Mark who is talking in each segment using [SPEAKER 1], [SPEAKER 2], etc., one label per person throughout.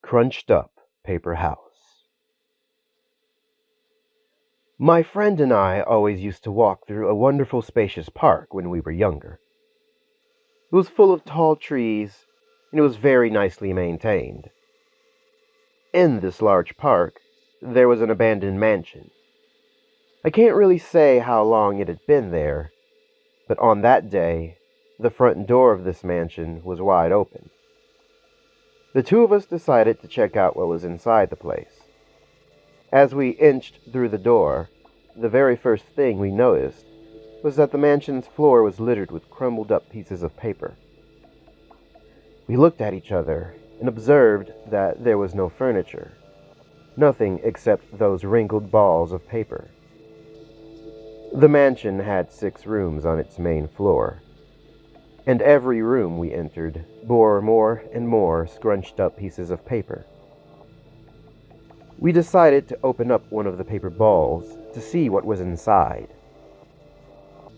[SPEAKER 1] Crunched Up Paper House. My friend and I always used to walk through a wonderful spacious park when we were younger. It was full of tall trees, and it was very nicely maintained. In this large park, there was an abandoned mansion. I can't really say how long it had been there, but on that day, the front door of this mansion was wide open. The two of us decided to check out what was inside the place. As we inched through the door, the very first thing we noticed was that the mansion's floor was littered with crumbled up pieces of paper. We looked at each other and observed that there was no furniture, nothing except those wrinkled balls of paper. The mansion had 6 rooms on its main floor, and every room we entered bore more and more scrunched up pieces of paper. We decided to open up one of the paper balls to see what was inside.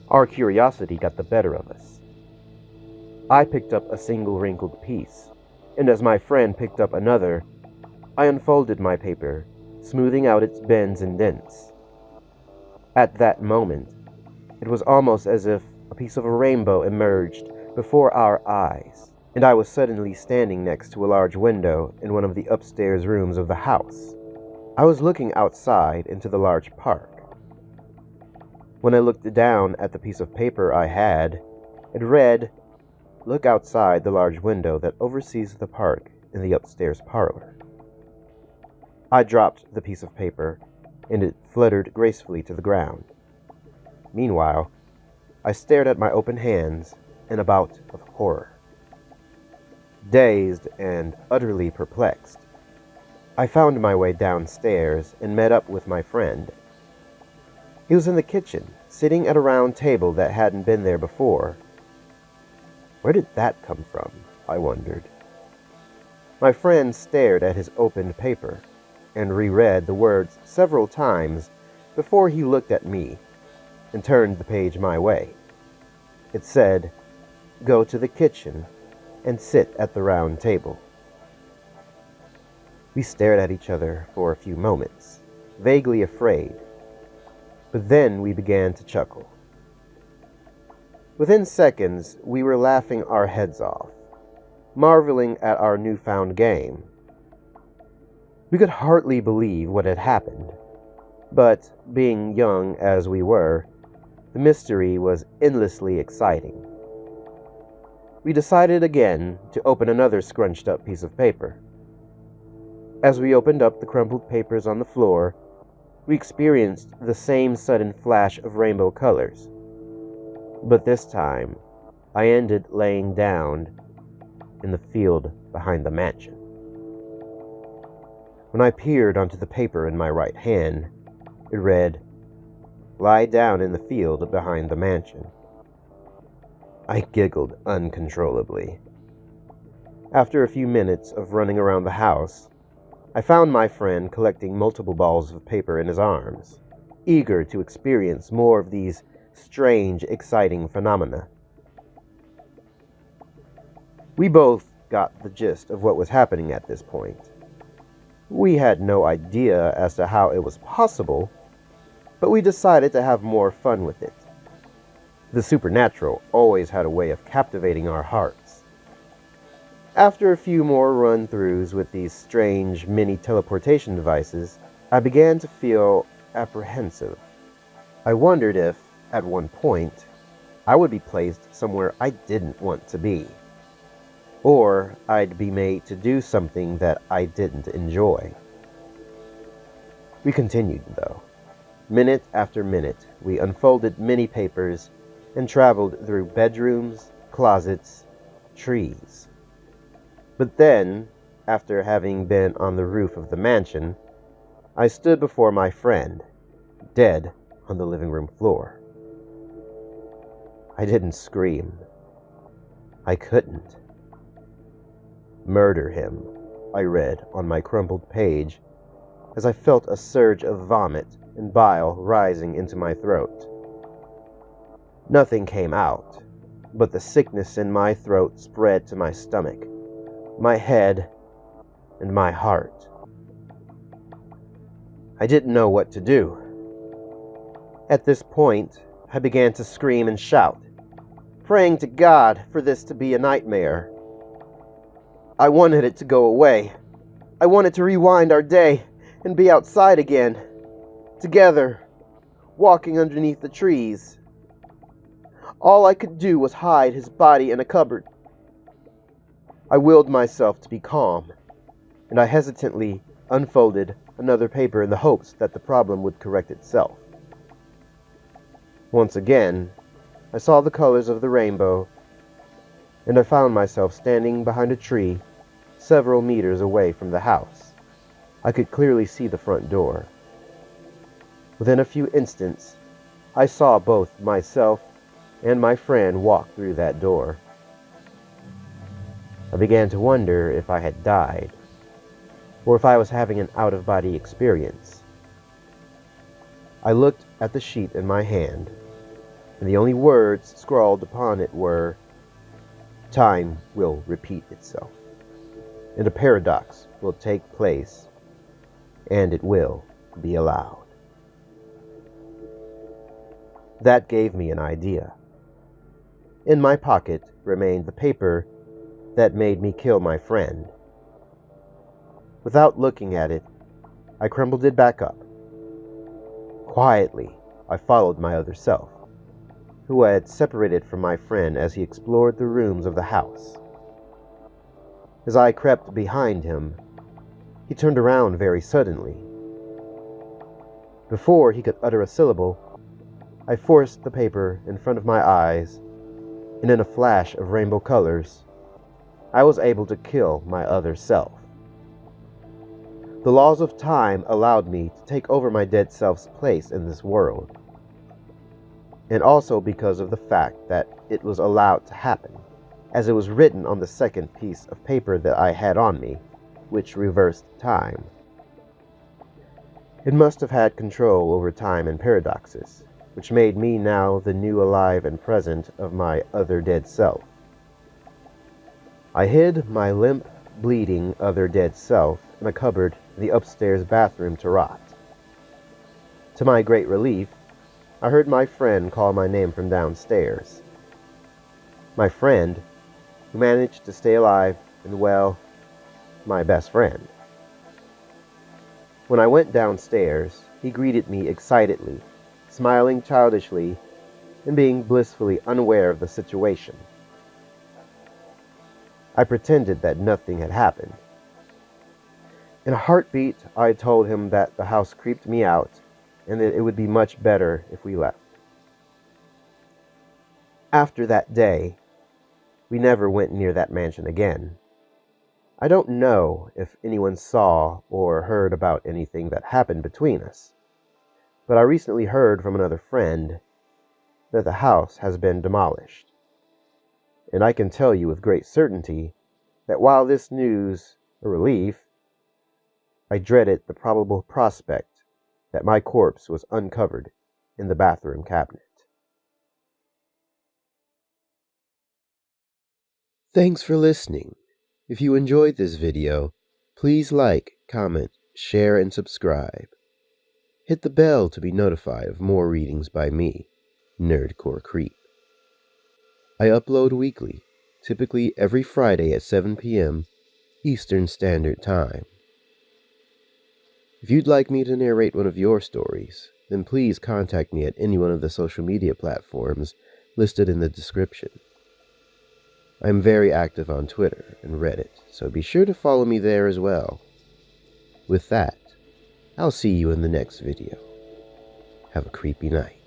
[SPEAKER 1] Our curiosity got the better of us. I picked up a single wrinkled piece, and as my friend picked up another, I unfolded my paper, smoothing out its bends and dents. At that moment, it was almost as if a piece of a rainbow emerged before our eyes, and I was suddenly standing next to a large window in one of the upstairs rooms of the house. I was looking outside into the large park. When I looked down at the piece of paper I had, it read, "Look outside the large window that oversees the park in the upstairs parlor." I dropped the piece of paper, and it fluttered gracefully to the ground. Meanwhile, I stared at my open hands in a bout of horror. Dazed and utterly perplexed, I found my way downstairs and met up with my friend. He was in the kitchen, sitting at a round table that hadn't been there before. Where did that come from? I wondered. My friend stared at his opened paper and reread the words several times before he looked at me and turned the page my way. It said, "Go to the kitchen and sit at the round table." We stared at each other for a few moments, vaguely afraid, but then we began to chuckle. Within seconds, we were laughing our heads off, marveling at our newfound game. We could hardly believe what had happened, but being young as we were, the mystery was endlessly exciting. We decided again to open another scrunched up piece of paper. As we opened up the crumpled papers on the floor, we experienced the same sudden flash of rainbow colors. But this time, I ended laying down in the field behind the mansion. When I peered onto the paper in my right hand, it read, "Lie down in the field behind the mansion." I giggled uncontrollably. After a few minutes of running around the house, I found my friend collecting multiple balls of paper in his arms, eager to experience more of these strange, exciting phenomena. We both got the gist of what was happening at this point. We had no idea as to how it was possible, but we decided to have more fun with it. The supernatural always had a way of captivating our hearts. After a few more run-throughs with these strange mini teleportation devices, I began to feel apprehensive. I wondered if, at one point, I would be placed somewhere I didn't want to be, or I'd be made to do something that I didn't enjoy. We continued, though. Minute after minute, we unfolded many papers and traveled through bedrooms, closets, trees. But then, after having been on the roof of the mansion, I stood before my friend, dead on the living room floor. I didn't scream. I couldn't. "Murder him," I read on my crumpled page as I felt a surge of vomit and bile rising into my throat. Nothing came out, but the sickness in my throat spread to my stomach, my head, and my heart. I didn't know what to do. At this point, I began to scream and shout, praying to God for this to be a nightmare. I wanted it to go away. I wanted to rewind our day and be outside again, together, walking underneath the trees. All I could do was hide his body in a cupboard. I willed myself to be calm, and I hesitantly unfolded another paper in the hopes that the problem would correct itself. Once again, I saw the colors of the rainbow, and I found myself standing behind a tree several meters away from the house. I could clearly see the front door. Within a few instants, I saw both myself and my friend walk through that door. I began to wonder if I had died, or if I was having an out-of-body experience. I looked at the sheet in my hand, and the only words scrawled upon it were, "Time will repeat itself, and a paradox will take place, and it will be allowed." That gave me an idea. In my pocket remained the paper that made me kill my friend. Without looking at it, I crumpled it back up. Quietly, I followed my other self, who I had separated from my friend as he explored the rooms of the house. As I crept behind him, he turned around very suddenly. Before he could utter a syllable, I forced the paper in front of my eyes, and in a flash of rainbow colors, I was able to kill my other self. The laws of time allowed me to take over my dead self's place in this world, and also because of the fact that it was allowed to happen, as it was written on the second piece of paper that I had on me, which reversed time. It must have had control over time and paradoxes, which made me now the new alive and present of my other dead self. I hid my limp, bleeding other dead self in a cupboard in the upstairs bathroom to rot. To my great relief, I heard my friend call my name from downstairs. My friend, who managed to stay alive and well, my best friend. When I went downstairs, he greeted me excitedly, smiling childishly and being blissfully unaware of the situation. I pretended that nothing had happened. In a heartbeat, I told him that the house creeped me out and that it would be much better if we left. After that day, we never went near that mansion again. I don't know if anyone saw or heard about anything that happened between us, but I recently heard from another friend that the house has been demolished. And I can tell you with great certainty that while this news a relief, I dreaded the probable prospect that my corpse was uncovered in the bathroom cabinet. Thanks for listening. If you enjoyed this video, please like, comment, share, and subscribe. Hit the bell to be notified of more readings by me, Nerdcore Creep. I upload weekly, typically every Friday at 7 p.m. Eastern Standard Time. If you'd like me to narrate one of your stories, then please contact me at any one of the social media platforms listed in the description. I'm very active on Twitter and Reddit, so be sure to follow me there as well. With that, I'll see you in the next video. Have a creepy night.